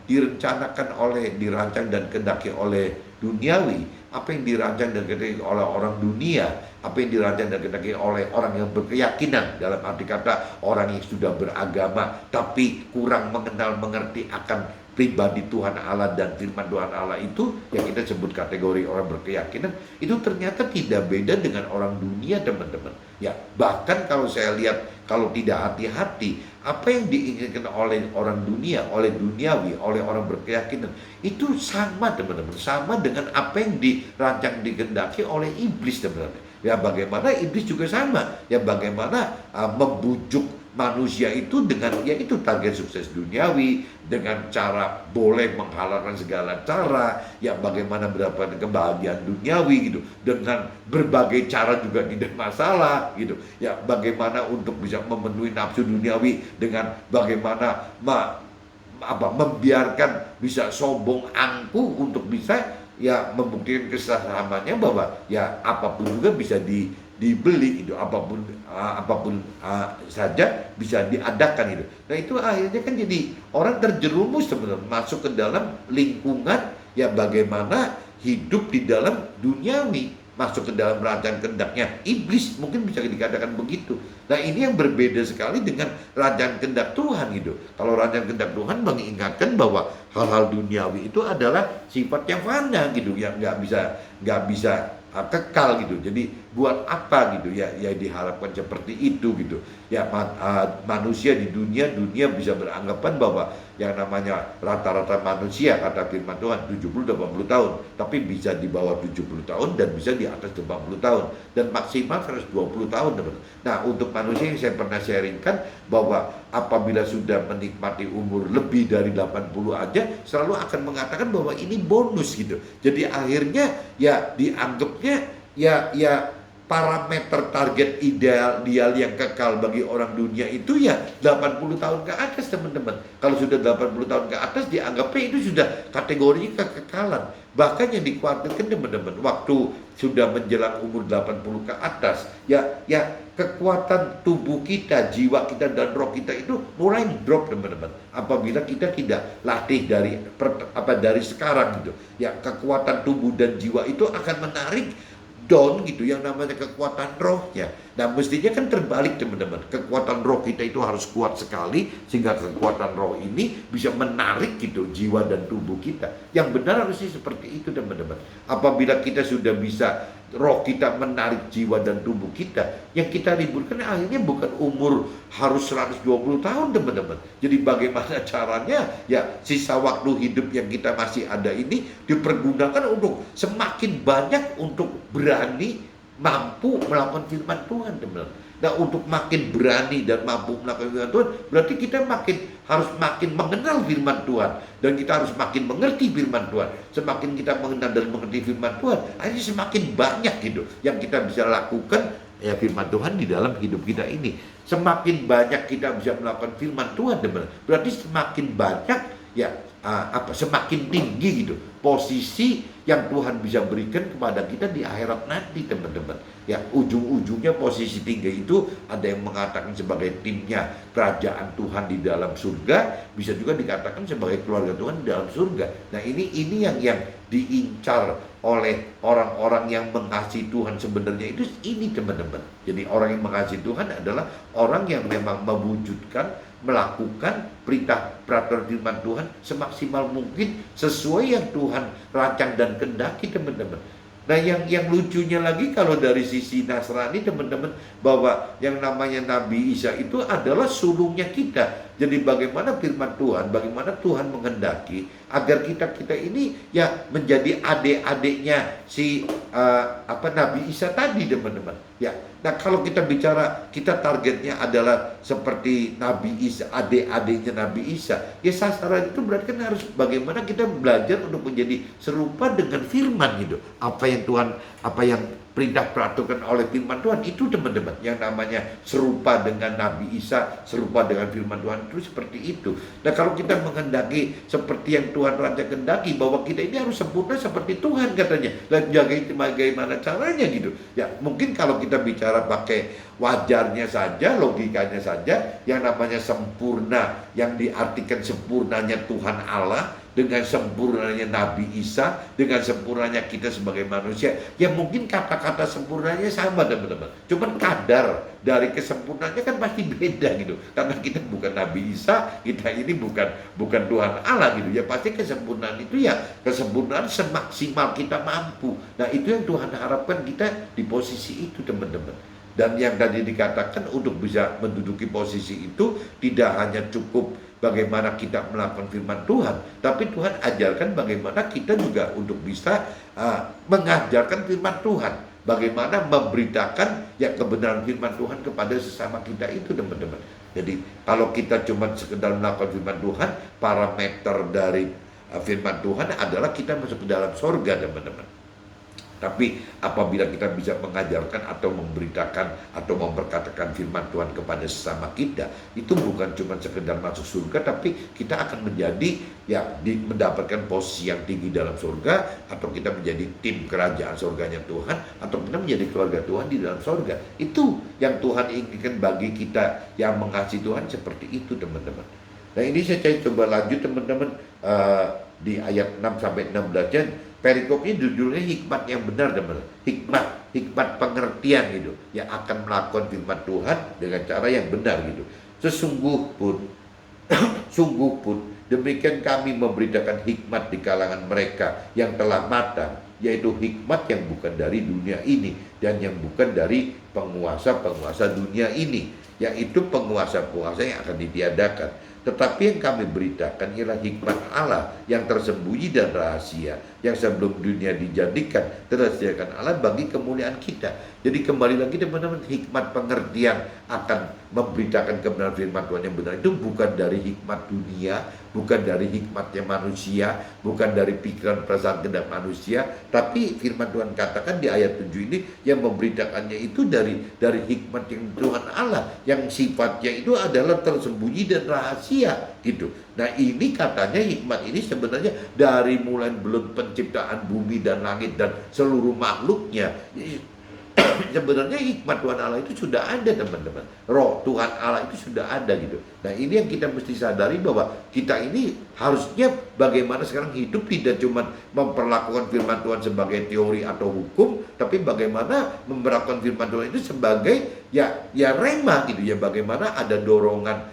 direncanakan dirancang dan kehendaki oleh duniawi, apa yang dirancang dan kehendaki oleh orang dunia, apa yang dirancang dan kehendaki oleh orang yang berkeyakinan, dalam arti kata orang yang sudah beragama tapi kurang mengerti akan pribadi Tuhan Allah dan firman Tuhan Allah itu, yang kita sebut kategori orang berkeyakinan, itu ternyata tidak beda dengan orang dunia teman-teman. Ya bahkan kalau saya lihat, kalau tidak hati-hati, apa yang diinginkan oleh orang dunia, oleh duniawi, oleh orang berkeyakinan, itu sama teman-teman, sama dengan apa yang dirancang dikehendaki oleh iblis teman-teman. Ya bagaimana iblis juga sama, ya bagaimana membujuk manusia itu dengan yaitu target sukses duniawi, dengan cara boleh menghalalkan segala cara, ya bagaimana mendapatkan kebahagiaan duniawi gitu, dengan berbagai cara juga tidak masalah gitu, ya bagaimana untuk bisa memenuhi nafsu duniawi dengan bagaimana membiarkan bisa sombong angkuh untuk bisa ya membuktikan kesalahannya bahwa ya apapun juga bisa dibeli itu, apapun saja bisa diadakan itu. Nah itu akhirnya kan jadi orang terjerumus sebenarnya masuk ke dalam lingkungan ya bagaimana hidup di dalam duniawi, masuk ke dalam rancangan kehendaknya iblis, mungkin bisa dikatakan begitu. Nah ini yang berbeda sekali dengan rancangan kehendak Tuhan gitu. Kalau rancangan kehendak Tuhan mengingatkan bahwa hal-hal duniawi itu adalah sifat yang fana gitu, yang nggak bisa kekal gitu. Jadi buat apa gitu ya diharapkan seperti itu gitu ya. Manusia di dunia bisa beranggapan bahwa yang namanya rata-rata manusia kata firman Tuhan 70-80 tahun, tapi bisa di bawah 70 tahun dan bisa di atas 80 tahun dan maksimal 120 tahun teman. Nah untuk manusia yang saya pernah sharingkan bahwa apabila sudah menikmati umur lebih dari 80 aja selalu akan mengatakan bahwa ini bonus gitu. Jadi akhirnya ya dianggapnya ya parameter target ideal yang kekal bagi orang dunia itu ya 80 tahun ke atas teman-teman. Kalau sudah 80 tahun ke atas dianggapnya itu sudah kategorinya kekekalan. Bahkan yang dikhawatirkan teman-teman waktu sudah menjelang umur 80 ke atas ya kekuatan tubuh kita, jiwa kita dan roh kita itu mulai drop teman-teman. Apabila kita tidak latih dari sekarang gitu. Ya kekuatan tubuh dan jiwa itu akan menarik down gitu yang namanya kekuatan rohnya. Nah mestinya kan terbalik teman-teman. Kekuatan roh kita itu harus kuat sekali sehingga kekuatan roh ini bisa menarik gitu jiwa dan tubuh kita. Yang benar harusnya seperti itu teman-teman. Apabila kita sudah bisa roh kita menarik jiwa dan tubuh kita, yang kita ributkan akhirnya bukan umur harus 120 tahun teman-teman. Jadi bagaimana caranya ya sisa waktu hidup yang kita masih ada ini dipergunakan untuk semakin banyak untuk berani mampu melakukan firman Tuhan teman-teman. Nah untuk makin berani dan mampu melakukan firman Tuhan berarti kita harus makin mengenal firman Tuhan dan kita harus makin mengerti firman Tuhan. Semakin kita mengenal dan mengerti firman Tuhan, akhirnya semakin banyak gitu yang kita bisa lakukan ya firman Tuhan di dalam hidup kita ini. Semakin banyak kita bisa melakukan firman Tuhan teman-teman, berarti semakin banyak ya semakin tinggi gitu posisi yang Tuhan bisa berikan kepada kita di akhirat nanti teman-teman. Ya ujung-ujungnya posisi tinggi itu ada yang mengatakan sebagai timnya kerajaan Tuhan di dalam surga, bisa juga dikatakan sebagai keluarga Tuhan di dalam surga. Nah ini yang diincar oleh orang-orang yang mengasihi Tuhan sebenarnya itu ini teman-teman. Jadi orang yang mengasihi Tuhan adalah orang yang memang mewujudkan, melakukan peraturan firman Tuhan semaksimal mungkin sesuai yang Tuhan rancang dan kehendaki teman-teman. Nah yang lucunya lagi kalau dari sisi Nasrani teman-teman, bahwa yang namanya Nabi Isa itu adalah sulungnya kita. Jadi bagaimana firman Tuhan, bagaimana Tuhan menghendaki agar kita ini ya menjadi adik-adiknya si Nabi Isa tadi teman-teman. Ya, nah kalau kita bicara kita targetnya adalah seperti Nabi Isa, adik-adiknya Nabi Isa, ya sasaran itu berarti kan harus bagaimana kita belajar untuk menjadi serupa dengan firman gitu. Apa yang perintah peraturan oleh firman Tuhan itu teman-teman, yang namanya serupa dengan Nabi Isa, serupa dengan firman Tuhan itu seperti itu. Nah kalau kita menghendaki seperti yang Tuhan rancang kehendaki bahwa kita ini harus sempurna seperti Tuhan katanya, dan bagaimana caranya gitu ya. Mungkin kalau kita bicara pakai wajarnya saja, logikanya saja, yang namanya sempurna yang diartikan sempurnanya Tuhan Allah dengan sempurnanya Nabi Isa, dengan sempurnanya kita sebagai manusia, ya mungkin kata-kata sempurnanya sama teman-teman. Cuman kadar dari kesempurnaannya kan pasti beda gitu. Karena kita bukan Nabi Isa, kita ini bukan Tuhan Allah gitu. Ya pasti kesempurnaan itu ya kesempurnaan semaksimal kita mampu. Nah itu yang Tuhan harapkan kita di posisi itu teman-teman. Dan yang tadi dikatakan untuk bisa menduduki posisi itu tidak hanya cukup bagaimana kita melakukan firman Tuhan, tapi Tuhan ajarkan bagaimana kita juga untuk bisa mengajarkan firman Tuhan, bagaimana memberitakan ya kebenaran firman Tuhan kepada sesama kita itu teman-teman. Jadi kalau kita cuma sekedar melakukan firman Tuhan, parameter dari firman Tuhan adalah kita masuk ke dalam surga teman-teman. Tapi apabila kita bisa mengajarkan atau memberitakan atau memperkatakan firman Tuhan kepada sesama kita, itu bukan cuma sekedar masuk surga, tapi kita akan menjadi mendapatkan posisi yang tinggi dalam surga, atau kita menjadi tim kerajaan surganya Tuhan, atau kita menjadi keluarga Tuhan di dalam surga. Itu yang Tuhan inginkan bagi kita yang mengasihi Tuhan, seperti itu teman-teman. Nah ini saya coba lanjut teman-teman, di ayat 6 sampai 16. Perikopnya judulnya hikmat yang benar teman-teman. Hikmat pengertian gitu, yang akan melakukan firman Tuhan dengan cara yang benar gitu. Sungguh pun demikian kami memberitakan hikmat di kalangan mereka yang telah matang, yaitu hikmat yang bukan dari dunia ini dan yang bukan dari penguasa-penguasa dunia ini, yaitu penguasa-penguasa yang akan ditiadakan. Tetapi yang kami beritakan ialah hikmat Allah yang tersembunyi dan rahasia, yang sebelum dunia dijadikan telah disediakan Allah bagi kemuliaan kita. Jadi kembali lagi teman-teman, hikmat pengertian akan memberitakan kebenaran firman Tuhan yang benar itu bukan dari hikmat dunia, bukan dari hikmatnya manusia, bukan dari pikiran perasaan kehendak manusia, tapi firman Tuhan katakan di ayat 7 ini yang memberitakannya itu dari hikmat yang Tuhan Allah, yang sifatnya itu adalah tersembunyi dan rahasia gitu. Nah ini katanya hikmat ini sebenarnya dari mulai belum penciptaan bumi dan langit dan seluruh makhluknya. Sebenarnya hikmat Tuhan Allah itu sudah ada teman-teman. Roh Tuhan Allah itu sudah ada gitu. Nah ini yang kita mesti sadari, bahwa kita ini harusnya bagaimana sekarang hidup tidak cuma memperlakukan firman Tuhan sebagai teori atau hukum, tapi bagaimana memperlakukan firman Tuhan itu sebagai ya rema gitu ya. Bagaimana ada dorongan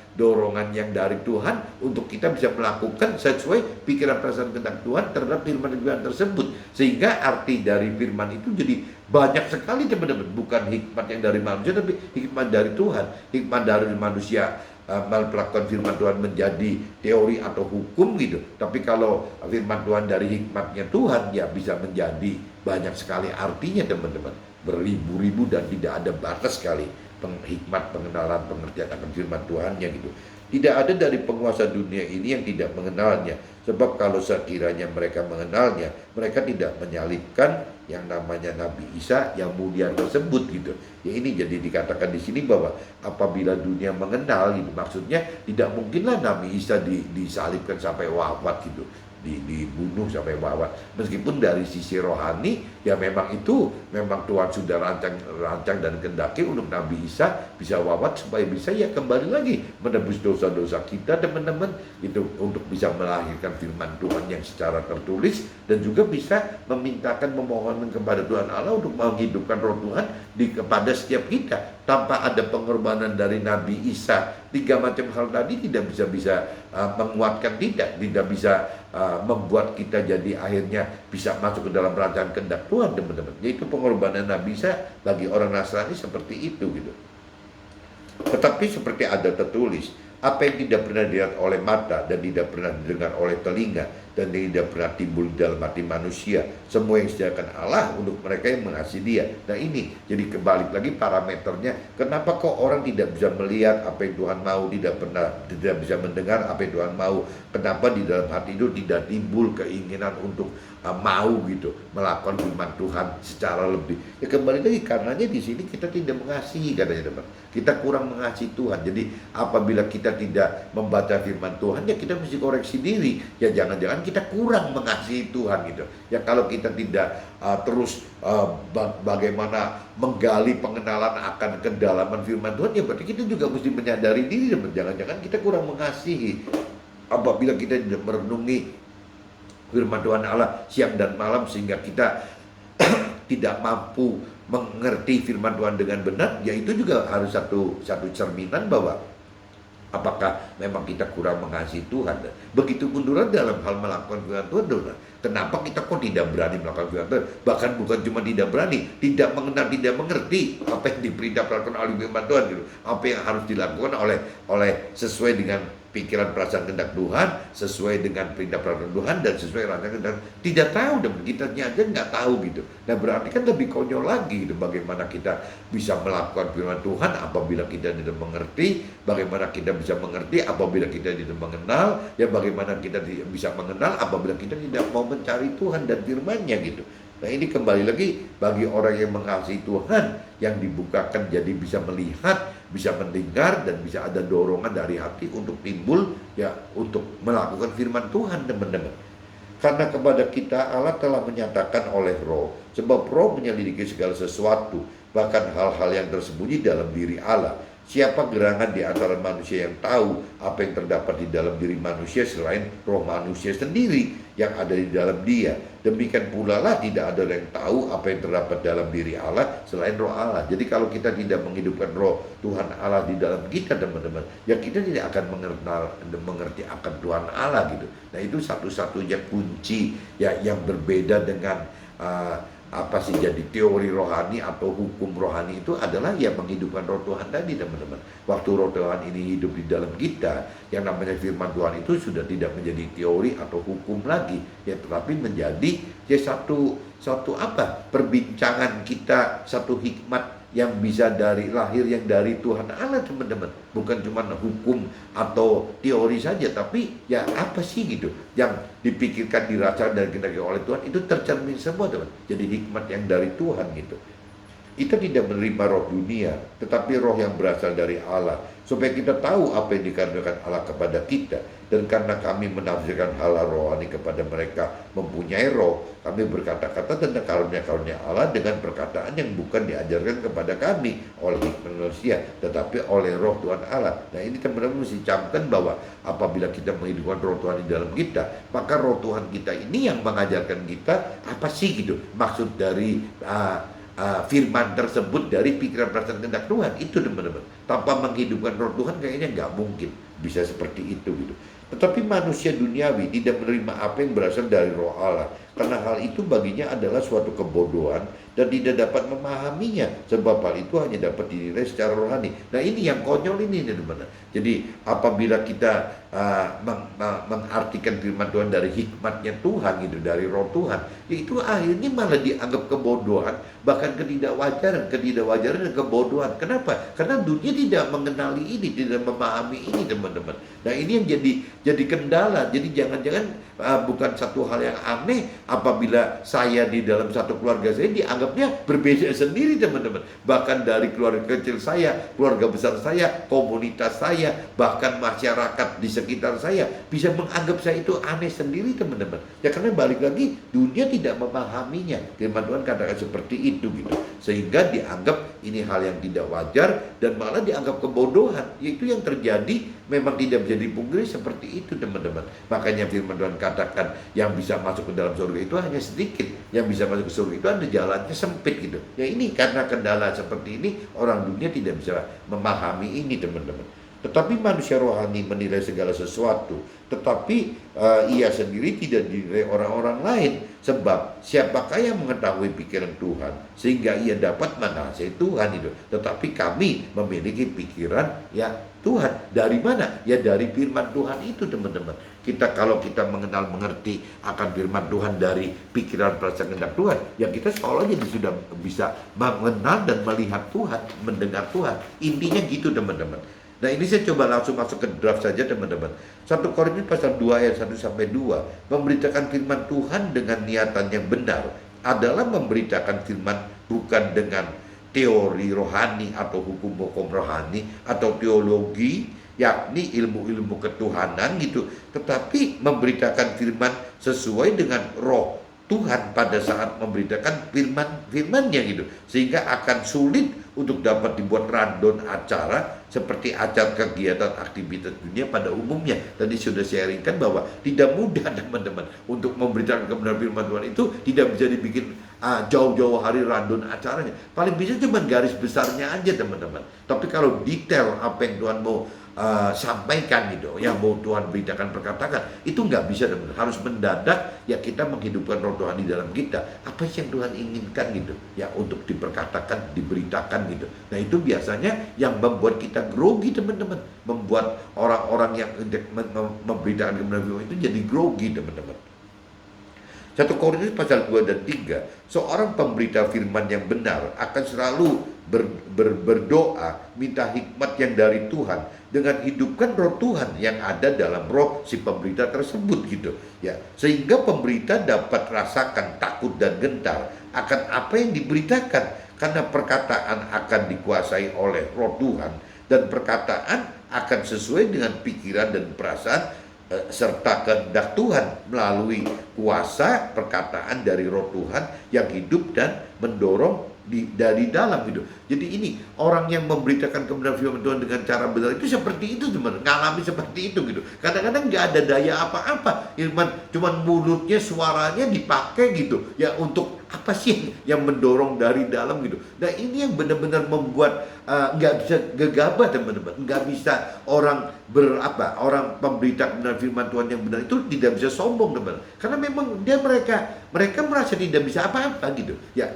yang dari Tuhan untuk kita bisa melakukan sesuai pikiran perasaan kehendak Tuhan terhadap firman Tuhan tersebut. Sehingga arti dari firman itu jadi banyak sekali teman-teman. Bukan hikmat yang dari manusia, tapi hikmat dari Tuhan. Hikmat dari manusia melakukan firman Tuhan menjadi teori atau hukum gitu. Tapi kalau firman Tuhan dari hikmatnya Tuhan, ya bisa menjadi banyak sekali artinya teman-teman. Beribu-ribu dan tidak ada batas sekali hikmat, pengenalan, pengertian akan firman Tuhannya gitu. Tidak ada dari penguasa dunia ini yang tidak mengenalnya. Sebab kalau sekiranya mereka mengenalnya, mereka tidak menyalibkan yang namanya Nabi Isa yang mulia tersebut gitu. Ya ini jadi dikatakan di sini bahwa apabila dunia mengenal gitu, maksudnya tidak mungkinlah Nabi Isa disalibkan sampai wafat gitu. Dibunuh sampai wafat. Meskipun dari sisi rohani ya memang Tuhan sudah rancang dan kehendaki untuk Nabi Isa bisa wafat supaya bisa ya kembali lagi menebus dosa-dosa kita teman-teman, itu untuk bisa melahirkan firman Tuhan yang secara tertulis, dan juga bisa memohon kepada Tuhan Allah untuk menghidupkan roh Tuhan kepada setiap kita tanpa ada pengorbanan dari Nabi Isa. 3 macam hal tadi tidak bisa menguatkan, tidak bisa membuat kita jadi akhirnya bisa masuk ke dalam rancangan kehendak Tuhan teman-teman. Yaitu pengorbanan Nabi Isa bagi orang Nasrani seperti itu gitu. Tetapi seperti ada tertulis, apa yang tidak pernah dilihat oleh mata dan tidak pernah didengar oleh telinga dan tidak pernah timbul di dalam hati manusia, semua yang disediakan Allah untuk mereka yang mengasihi Dia. Nah ini jadi kebalik lagi parameternya. Kenapa kok orang tidak bisa melihat apa yang Tuhan mau, tidak bisa mendengar apa yang Tuhan mau? Kenapa di dalam hati itu tidak timbul keinginan untuk mau gitu melakukan firman Tuhan secara lebih? Ya kembali lagi, karenanya di sini kita tidak mengasihi katanya teman. Kita kurang mengasihi Tuhan. Jadi apabila kita tidak membaca firman Tuhan, ya kita mesti koreksi diri. Ya jangan-jangan kita kurang mengasihi Tuhan gitu. Ya kalau kita tidak terus bagaimana menggali pengenalan akan kedalaman firman Tuhan, ya berarti kita juga mesti menyadari diri. Jangan-jangan kita kurang mengasihi. Apabila kita tidak merenungi firman Tuhan Allah siang dan malam sehingga kita tidak mampu mengerti firman Tuhan dengan benar, ya itu juga harus satu cerminan bahwa apakah memang kita kurang mengasihi Tuhan. Begitu munduran dalam hal melakukan firman Tuhan. Kenapa kita kok tidak berani melakukan firman Tuhan? Bahkan bukan cuma tidak berani, tidak mengenal, tidak mengerti apa yang diperintahkan oleh firman Tuhan gitu. Apa yang harus dilakukan oleh sesuai dengan pikiran perasaan kehendak Tuhan, sesuai dengan perintah peraturan Tuhan, dan sesuai rancangan kehendak. Tidak tahu, dan kitanya aja nggak tahu gitu. Nah berarti kan lebih konyol lagi gitu. Bagaimana kita bisa melakukan firman Tuhan apabila kita tidak mengerti? Bagaimana kita bisa mengerti apabila kita tidak mengenal? Ya bagaimana kita bisa mengenal apabila kita tidak mau mencari Tuhan dan firman-Nya gitu. Nah ini kembali lagi bagi orang yang mengasihi Tuhan, yang dibukakan jadi bisa melihat, bisa mendengar, dan bisa ada dorongan dari hati untuk timbul ya untuk melakukan firman Tuhan, teman-teman. Karena kepada kita Allah telah menyatakan oleh Roh, sebab Roh menyelidiki segala sesuatu, bahkan hal-hal yang tersembunyi dalam diri Allah. Siapa gerangan di antara manusia yang tahu apa yang terdapat di dalam diri manusia selain roh manusia sendiri yang ada di dalam dia. Demikian pula lah tidak ada yang tahu apa yang terdapat dalam diri Allah selain roh Allah. Jadi kalau kita tidak menghidupkan roh Tuhan Allah di dalam kita, teman-teman, ya kita tidak akan mengerti akan Tuhan Allah gitu. Nah itu satu-satunya kunci ya yang berbeda dengan apa sih jadi teori rohani atau hukum rohani itu adalah ya menghidupkan roh Tuhan tadi, teman-teman. Waktu roh Tuhan ini hidup di dalam kita, yang namanya firman Tuhan itu sudah tidak menjadi teori atau hukum lagi, ya tetapi menjadi ya satu apa perbincangan kita, satu hikmat yang bisa lahir yang dari Tuhan Allah, teman-teman. Bukan cuma hukum atau teori saja, tapi ya apa sih gitu yang dipikirkan, dirasakan dan dikendaki oleh Tuhan, itu tercermin semua, teman. Jadi hikmat yang dari Tuhan gitu. Kita tidak menerima roh dunia, tetapi roh yang berasal dari Allah, supaya kita tahu apa yang dikaruniakan Allah kepada kita. Dan karena kami menafsirkan hal rohani kepada mereka mempunyai roh, kami berkata-kata tentang karunia-karunia Allah dengan perkataan yang bukan diajarkan kepada kami oleh hikmat manusia, tetapi oleh roh Tuhan Allah. Nah ini teman-teman mesti camkan bahwa apabila kita menghidupkan roh Tuhan di dalam kita, maka roh Tuhan kita ini yang mengajarkan kita apa sih gitu maksud dari firman tersebut, dari pikiran perasaan kehendak Tuhan itu, teman-teman. Tanpa menghidupkan roh Tuhan kayaknya nggak mungkin bisa seperti itu gitu. Tetapi manusia duniawi tidak menerima apa yang berasal dari roh Allah, karena hal itu baginya adalah suatu kebodohan dan tidak dapat memahaminya, sebab hal itu hanya dapat dinilai secara rohani. Nah ini yang konyol ini, teman-teman. Jadi apabila kita mengartikan firman Tuhan dari hikmatnya Tuhan gitu, dari roh Tuhan, itu akhirnya malah dianggap kebodohan, bahkan ketidakwajaran dan kebodohan. Kenapa? Karena dunia tidak mengenali ini, tidak memahami ini, teman-teman. Nah ini yang jadi kendala. Jadi jangan-jangan bukan satu hal yang aneh apabila saya di dalam satu keluarga saya dianggapnya berbeda sendiri, teman-teman. Bahkan dari keluarga kecil saya, keluarga besar saya, komunitas saya, bahkan masyarakat di sekitar saya bisa menganggap saya itu aneh sendiri, teman-teman. Ya karena balik lagi dunia tidak memahaminya. Firman Tuhan katakan seperti itu gitu. Sehingga dianggap ini hal yang tidak wajar dan malah dianggap kebodohan. Yaitu yang terjadi memang tidak bisa dipungkiri seperti itu, teman-teman. Makanya firman Tuhan katakan yang bisa masuk ke dalam surga itu hanya sedikit. Yang bisa masuk ke surga itu ada jalannya sempit gitu. Ya ini karena kendala seperti ini orang dunia tidak bisa memahami ini, teman-teman. Tetapi manusia rohani menilai segala sesuatu, tetapi ia sendiri tidak dinilai orang-orang lain. Sebab siapakah yang mengetahui pikiran Tuhan sehingga ia dapat mengasihi Tuhan itu. Tetapi kami memiliki pikiran ya Tuhan. Dari mana? Ya dari firman Tuhan itu, teman-teman. Kalau kita mengerti akan firman Tuhan dari pikiran perasaan kehendak Tuhan, ya kita seolah jadi sudah bisa mengenal dan melihat Tuhan, mendengar Tuhan. Intinya gitu, teman-teman. Nah ini saya coba langsung masuk ke draft saja, teman-teman. 1 Korintus pasal 2 ayat 1-2 memberitakan firman Tuhan dengan niatan yang benar adalah memberitakan firman bukan dengan teori rohani atau hukum-hukum rohani atau teologi, yakni ilmu-ilmu ketuhanan gitu, tetapi memberitakan firman sesuai dengan roh Tuhan pada saat memberitakan firman-firmannya gitu, sehingga akan sulit untuk dapat dibuat rundown acara seperti acara kegiatan aktivitas dunia pada umumnya. Tadi sudah sharingkan bahwa tidak mudah, teman-teman, untuk memberitakan kebenaran firman Tuhan itu tidak bisa dibikin jauh-jauh hari rundown acaranya. Paling bisa cuma garis besarnya aja, teman-teman. Tapi kalau detail apa yang Tuhan mau sampaikan gitu, yang mau Tuhan beritakan, perkatakan, itu nggak bisa, teman-teman. Harus mendadak ya kita menghidupkan roh Tuhan di dalam kita. Apa sih yang Tuhan inginkan gitu ya untuk diperkatakan, diberitakan gitu. Nah itu biasanya yang membuat kita grogi, teman-teman. Membuat orang-orang yang memberitakan kebenaran itu jadi grogi, teman-teman. 1 1 Korintus pasal 2 dan 3, seorang pemberita firman yang benar akan selalu berdoa minta hikmat yang dari Tuhan dengan hidupkan roh Tuhan yang ada dalam roh si pemberita tersebut gitu ya, sehingga pemberita dapat rasakan takut dan gentar akan apa yang diberitakan, karena perkataan akan dikuasai oleh roh Tuhan dan perkataan akan sesuai dengan pikiran dan perasaan serta kehendak Tuhan melalui kuasa perkataan dari roh Tuhan yang hidup dan mendorong dari dalam gitu. Jadi ini orang yang memberitakan kebenaran firman Tuhan dengan cara benar itu seperti itu teman, ngalami seperti itu gitu. Kadang-kadang nggak ada daya apa-apa, cuman mulutnya, suaranya dipakai gitu ya, untuk apa sih yang mendorong dari dalam gitu. Nah ini yang benar-benar membuat nggak bisa gegabah teman-teman, nggak bisa orang orang pemberita kebenaran firman Tuhan yang benar itu tidak bisa sombong teman, karena memang mereka merasa tidak bisa apa-apa gitu ya,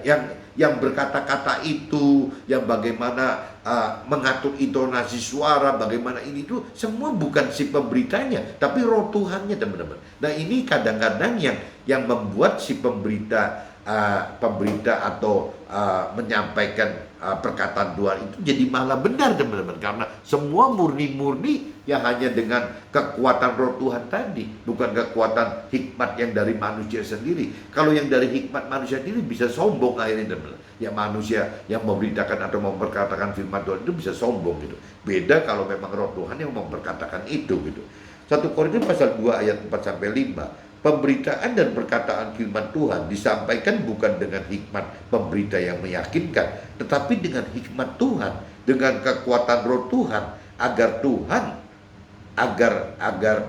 yang berkata-kata itu, yang bagaimana mengatur intonasi suara, bagaimana ini itu semua bukan si pemberitanya, tapi roh Tuhannya teman-teman. Nah ini kadang-kadang yang membuat si pemberita atau menyampaikan perkataan Tuhan itu jadi malah benar teman-teman, karena semua murni-murni ya hanya dengan kekuatan roh Tuhan tadi, bukan kekuatan hikmat yang dari manusia sendiri. Kalau yang dari hikmat manusia sendiri bisa sombong akhirnya teman-teman. Ya manusia yang memberitakan atau memperkatakan firman Tuhan itu bisa sombong gitu. Beda kalau memang roh Tuhan yang memperkatakan itu gitu. 1 Korintus pasal 2 ayat 4 sampai 5. Pemberitaan dan perkataan firman Tuhan disampaikan bukan dengan hikmat pemberita yang meyakinkan, tetapi dengan hikmat Tuhan, dengan kekuatan roh Tuhan, agar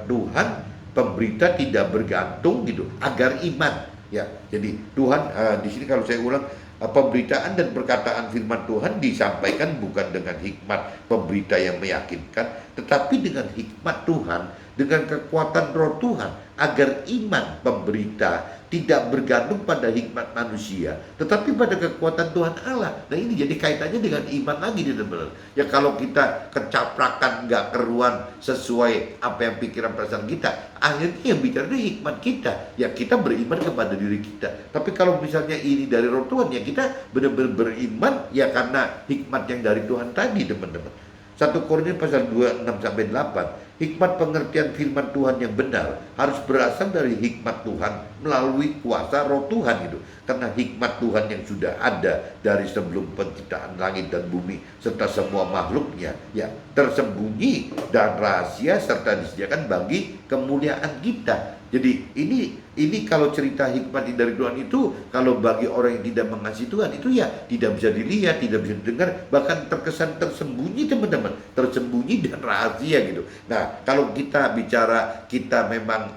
Tuhan pemberita tidak bergantung gitu, agar iman ya. Jadi Tuhan di sini kalau saya ulang, pemberitaan dan perkataan firman Tuhan disampaikan bukan dengan hikmat pemberita yang meyakinkan, tetapi dengan hikmat Tuhan, dengan kekuatan roh Tuhan, agar iman pemberita tidak bergantung pada hikmat manusia, tetapi pada kekuatan Tuhan Allah. Nah ini jadi kaitannya dengan iman lagi teman-teman. Ya kalau kita kecaprakan nggak keruan sesuai apa yang pikiran perasaan kita, akhirnya yang bicara itu hikmat kita. Ya kita beriman kepada diri kita. Tapi kalau misalnya ini dari roh Tuhan, ya kita benar-benar beriman ya karena hikmat yang dari Tuhan tadi teman-teman. 1 Korintus pasal 2, 6 sampai 8. Hikmat pengertian firman Tuhan yang benar harus berasal dari hikmat Tuhan melalui kuasa roh Tuhan gitu. Karena hikmat Tuhan yang sudah ada dari sebelum penciptaan langit dan bumi serta semua makhluknya ya tersembunyi dan rahasia serta disediakan bagi kemuliaan kita. Jadi ini kalau cerita hikmat dari Tuhan itu, kalau bagi orang yang tidak mengasihi Tuhan itu ya tidak bisa dilihat, tidak bisa didengar, bahkan terkesan tersembunyi teman-teman, tersembunyi dan rahasia gitu. Nah kalau kita bicara kita memang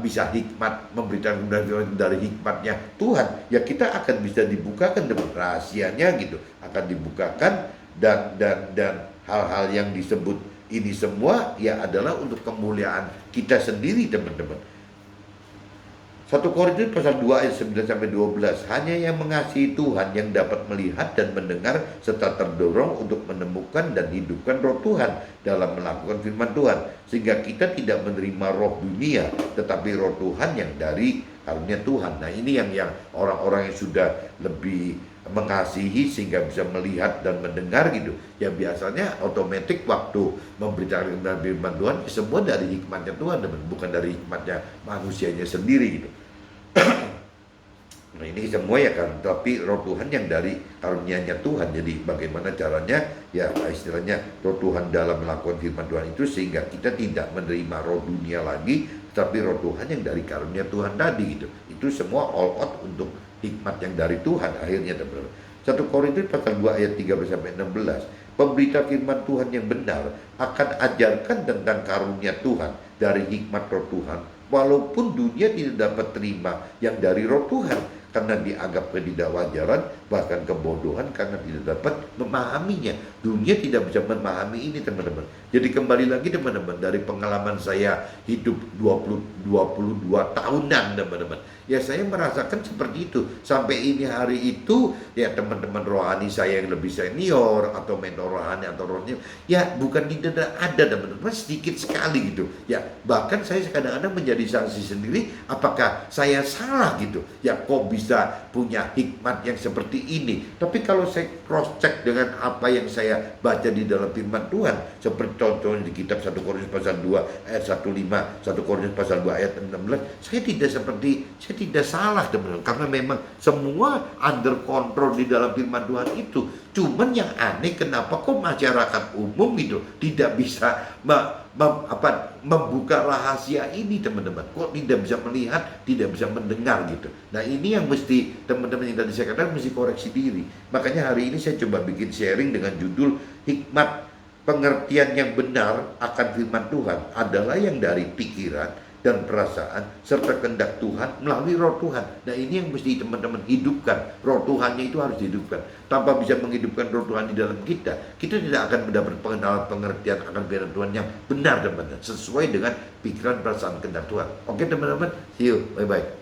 bisa hikmat memberitakan kebenaran dari hikmatnya Tuhan, ya kita akan bisa dibukakan dengan rahasianya gitu, akan dibukakan dan hal-hal yang disebut ini semua ya adalah untuk kemuliaan kita sendiri teman-teman. 1 Korintus pasal 2 ayat 9 sampai 12. Hanya yang mengasihi Tuhan yang dapat melihat dan mendengar serta terdorong untuk menemukan dan hidupkan roh Tuhan dalam melakukan firman Tuhan, sehingga kita tidak menerima roh dunia tetapi roh Tuhan yang dari karunia Tuhan. Nah ini yang orang-orang yang sudah lebih mengasihi sehingga bisa melihat dan mendengar gitu ya, biasanya otomatis waktu memberitakan firman Tuhan semua dari hikmatnya Tuhan, bukan dari hikmatnya manusianya sendiri gitu. Nah ini semua ya kan, tapi roh Tuhan yang dari karunia-Nya Tuhan. Jadi bagaimana caranya ya istilahnya roh Tuhan dalam melakukan firman Tuhan itu, sehingga kita tidak menerima roh dunia lagi, tapi roh Tuhan yang dari karunia Tuhan tadi gitu. Itu semua all out untuk hikmat yang dari Tuhan akhirnya teman-teman. 1 Korintus pasal 2 ayat 13 sampai 16. Pemberita firman Tuhan yang benar akan ajarkan tentang karunia Tuhan dari hikmat roh Tuhan, walaupun dunia tidak dapat terima yang dari roh Tuhan, karena dianggap ketidakwajaran, bahkan kebodohan karena tidak dapat memahaminya. Dunia tidak bisa memahami ini, teman-teman. Jadi kembali lagi, teman-teman, dari pengalaman saya hidup 22 tahunan, teman-teman. Ya saya merasakan seperti itu. Sampai ini hari itu, ya teman-teman rohani saya yang lebih senior, atau mentor rohani atau rohani, ya bukan tidak ada, teman-teman, sedikit sekali gitu. Ya bahkan saya kadang-kadang menjadi saksi sendiri, apakah saya salah gitu. Ya kok bisa punya hikmat yang seperti ini. Tapi kalau saya cross check dengan apa yang saya baca di dalam firman Tuhan, seperti contohnya di kitab 1 Korintus pasal 2 ayat 15, 1 Korintus pasal 2 ayat 16, saya tidak salah, teman-teman, karena memang semua under control di dalam firman Tuhan itu. Cuman yang aneh, kenapa kok masyarakat umum itu tidak bisa membuka rahasia ini, teman-teman? Kok tidak bisa melihat, tidak bisa mendengar gitu. Nah ini yang mesti teman-teman yang tadi saya katakan mesti koreksi diri. Makanya hari ini saya coba bikin sharing dengan judul hikmat. Pengertian yang benar akan firman Tuhan adalah yang dari pikiran dan perasaan serta kehendak Tuhan melalui roh Tuhan. Nah ini yang mesti teman-teman hidupkan. Roh Tuhannya itu harus dihidupkan. Tanpa bisa menghidupkan roh Tuhan di dalam kita tidak akan mendapat pengertian akan firman Tuhan yang benar, teman-teman, sesuai dengan pikiran, perasaan, kehendak Tuhan. Oke, teman-teman, see you, bye-bye.